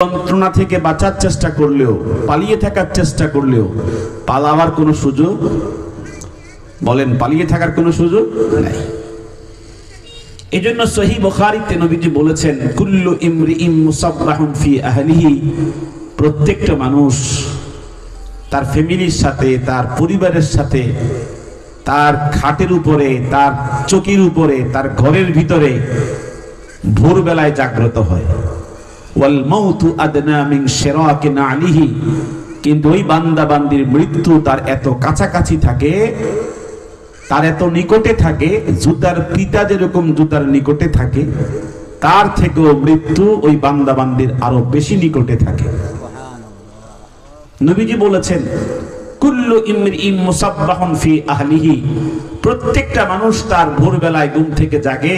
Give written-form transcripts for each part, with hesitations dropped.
যন্ত্রণা থেকে বাঁচার চেষ্টা করলেও, পালিয়ে থাকার চেষ্টা করলেও পালাবার কোনো সুযোগ, বলেন পালিয়ে থাকার কোনো সুযোগ নাই। এই জন্য সহিহ বুখারীতে নবীজি বলেছেন, কুল্লু ইমরিইম মুসাব্বাহুন ফি আহলিহি, প্রত্যেকটা মানুষ তার ফ্যামিলির সাথে, তার পরিবারের সাথে, তার খাটের উপরে, তার চকির উপরে, তার ঘরের ভিতরে ভোরবেলায় জাগ্রত হয়। ওয়াল মাউতু আদনা মিন শিরাকি নালিহি, কিন্তু ওই বান্দা বান্দির মৃত্যু তার এত কাছাকাছি থাকে, তার এত নিকটে থাকে, জুতার পিতা যেরকম জুতার নিকটে থাকে, তার থেকেও মৃত্যু ওই বান্দা বান্দির আরো বেশি নিকটে থাকে। নবীজি বলেছেন, কুল্লু ইমরিইম মুসাব্বাহুন ফি আহলিহি, প্রত্যেকটা মানুষ তার ভোরবেলায় ঘুম থেকে জাগে,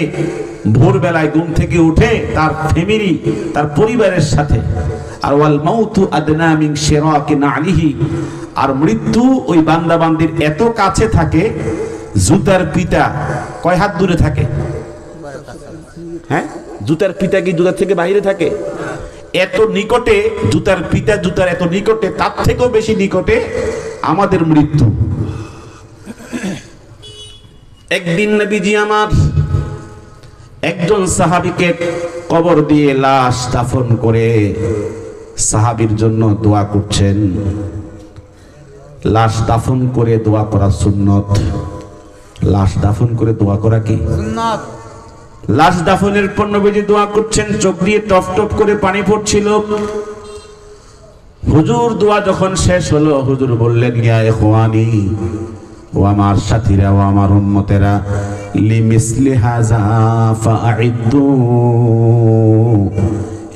ভোরবেলায় ঘুম থেকে উঠে তার ফ্যামিলি, তার পরিবারের সাথে। আর ওয়াল মাউতু আদনা মিন শিরাকি নালিহি, আর মৃত্যু ওই বান্দা বান্দির এত কাছে থাকে, জুতার পিতা কয় হাত দূরে থাকে? হ্যাঁ, জুতার পিতা কি জুতার থেকে বাইরে থাকে? এত নিকটে জুতার পিতা, জুতার এত নিকটে, তার থেকেও বেশি নিকটে আমাদের মৃত্যু। একদিন নবীজি আমার একজন সাহাবীকে কবর দিয়ে লাশ দাফন করে সাহাবীর জন্য দোয়া করছেন। লাশ দাফন করে দোয়া করা সুন্নত। লাশ দাফন করে দোয়া করা কি সুন্নত? লাশ দাফনের পর নবীজি দোয়া করছেন, চোখ দিয়ে টপ টপ করে পানি পড়ছিল। হুজুর দোয়া যখন শেষ হলো, হুজুর বললেন, ইয়া ইখওয়ানি, ও আমার সাথীরা, ও আমার উম্মতেরা, লিমিসলি হাযা ফাআইদ্দু,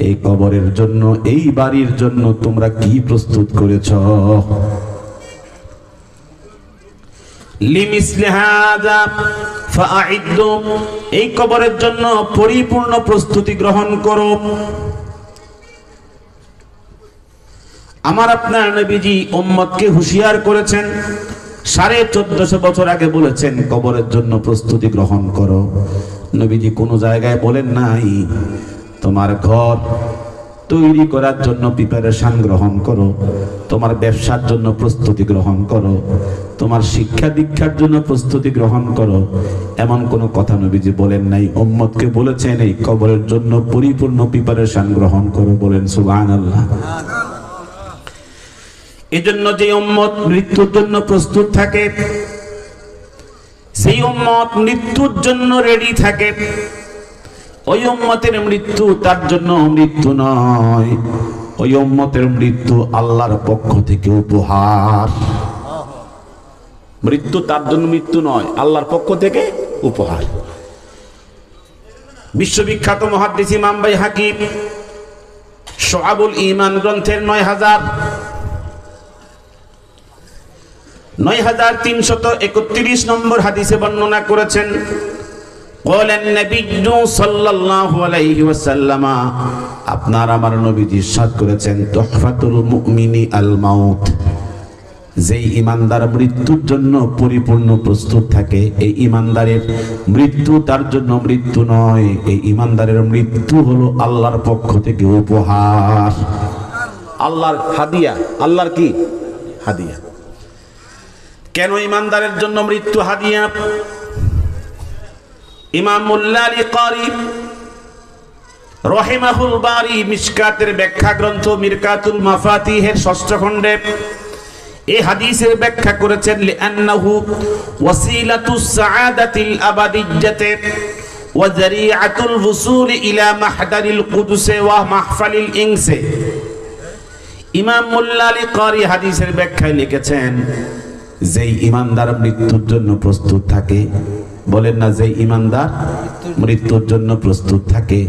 এই কবরের জন্য, এই বাড়ির জন্য তোমরা কি প্রস্তুত করেছো? লিমিসলি হাযা ফাআইদ্দু, এই কবরের জন্য পরিপূর্ণ প্রস্তুতি গ্রহণ করো। আমার আপনার নবীজি উম্মতকে হুঁশিয়ার করেছেন, 1450 বছর আগে বলেছেন কবরের জন্য প্রস্তুতি গ্রহণ করো। নবীজি কোনো জায়গায় বলেন নাই তোমার ঘর তৈরি করার জন্য প্রিপারেশন গ্রহণ করো, তোমার ব্যবসার জন্য প্রস্তুতি গ্রহণ করো, তোমার শিক্ষা দীক্ষার জন্য প্রস্তুতি গ্রহণ করো, এমন কোনো কথা নবীজি বলেন নাই। উম্মতকে বলেছেন এই কবরের জন্য পরিপূর্ণ প্রিপারেশন গ্রহণ করো। বলেন সুবহানাল্লাহ। এজন্য যে উম্মত মৃত্যুর জন্য প্রস্তুত থাকে, সেই উম্মত মৃত্যুর জন্য রেডি থাকে, ওই উম্মতের মৃত্যু তার জন্য মৃত্যু নয়, ওই উম্মতের মৃত্যু আল্লাহর পক্ষ থেকে উপহার। মৃত্যু তার জন্য মৃত্যু নয়, আল্লাহর পক্ষ থেকে উপহার। বিশ্ববিখ্যাত মুহাদ্দিস ইমাম বাইহাকী শুআবুল ঈমান গ্রন্থের 9331 নম্বর হাদিসে বর্ণনা করেছেন, ক্বালান নাবিয়্যু সাল্লাল্লাহু আলাইহি ওয়াসাল্লাম, আপনার আমার নবীজি ইরশাদ করেছেন, তুহফাতুল মুমিনি আল মাউত, যেই ঈমানদার মৃত্যুর জন্য পরিপূর্ণ প্রস্তুত থাকে, এই ঈমানদারের মৃত্যু তার জন্য মৃত্যু নয়, এই ঈমানদারের মৃত্যু হলো আল্লাহর পক্ষ থেকে উপহার, আল্লাহর হাদিয়া। আল্লাহর কি হাদিয়া? কেন ঈমানদারের জন্য মৃত্যু হাদিয়া? ইমাম মুল্লালি কারি রহিমাহুল বারি মিশকাতের ব্যাখ্যা গ্রন্থ মিরকাতুল মাফাতিহের 6ষ্ঠ খণ্ডে এই হাদিসের ব্যাখ্যা করেছেন, লিআন্নাহু ওয়াসিলাতুস সাআদাতিল আবাদিয়্যাতি ওয়া যারিআতুল ওয়ুসুল ইলা মাহদারিল কুদুস ওয়া মাহফালিল ইনসি। ইমাম মুল্লালি কারি হাদিসের ব্যাখ্যায় লিখেছেন, যেই ঈমানদার মৃত্যুর জন্য প্রস্তুত থাকে, বলেন না, যেই ঈমানদার মৃত্যুর জন্য প্রস্তুত থাকে,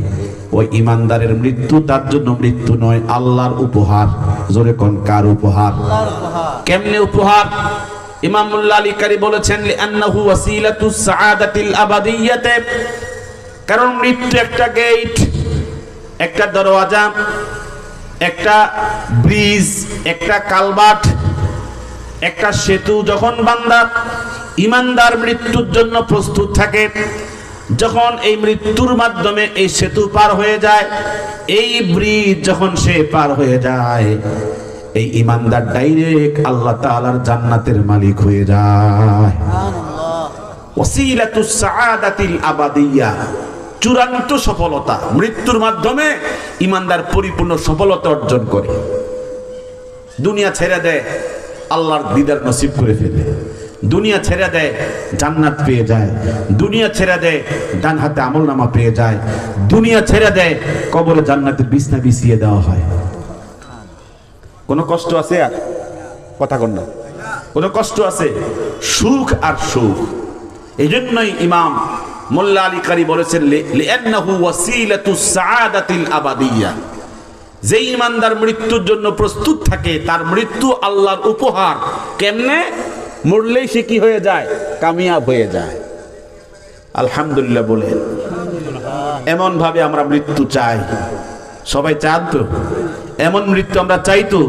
ওই ঈমানদারের মৃত্যু তার জন্য মৃত্যু নয়, আল্লাহর উপহার। জোরে কোন, কার উপহার? কেমনে উপহার? ইমাম মুল্লালি কারি বলেছেন, লিআন্নাহু ওয়াসিলাতুস সাআদাতিল আবাদিয়্যাতি, কারণ মৃত্যু একটা গেট, একটা দরওয়াজা, একটা ব্রিজ, একটা কালভার্ট, একটা সেতু। যখন বান্দা ঈমানদার মৃত্যুর জন্য প্রস্তুত থাকে, যখন এই মৃত্যুর মাধ্যমে এই সেতু পার হয়ে যায়, এই ব্রিজ যখন সে পার হয়ে যায়, এই ইমানদার ডাইরেক্ট আল্লাহ তাআলার জান্নাতের মালিক হয়ে যায়। ওয়াসিলাতুস সাআদাতিল আবাদিয়া, চূড়ান্ত সফলতা। মৃত্যুর মাধ্যমে ইমানদার পরিপূর্ণ সফলতা অর্জন করে, দুনিয়া ছেড়ে দেয়, আল্লাহর দিদার নসিব করে ফেলে, দুনিয়া ছেড়ে দেয়, জান্নাত পেয়ে যায়, দুনিয়া ছেড়ে দেয়, ডান হাতে আমলনামা পেয়ে যায়, দুনিয়া ছেড়ে দেয়, কবরে জান্নাতের বিছনা বিছিয়ে দেওয়া হয়। কোনো কষ্ট আছে? আর কথা কন না, কোনো কষ্ট আছে? সুখ আর সুখ। এই জন্যই ইমাম মোল্লা আলী কারি বলেছেন, লিআন্নাহু ওয়াসিলাতুস সাআদাতিল আবাদিয়া, যে ইমানদার মৃত্যুর জন্য প্রস্তুত থাকে তার মৃত্যু আল্লাহর উপহার। কেমনে? মরলেই সে কি হয়ে যায়? কামিয়াব হয়ে যায়। আলহামদুলিল্লাহ বলে এমন ভাবে আমরা মৃত্যু চাই। সবাই চান তো? এমন মৃত্যু আমরা চাই তো?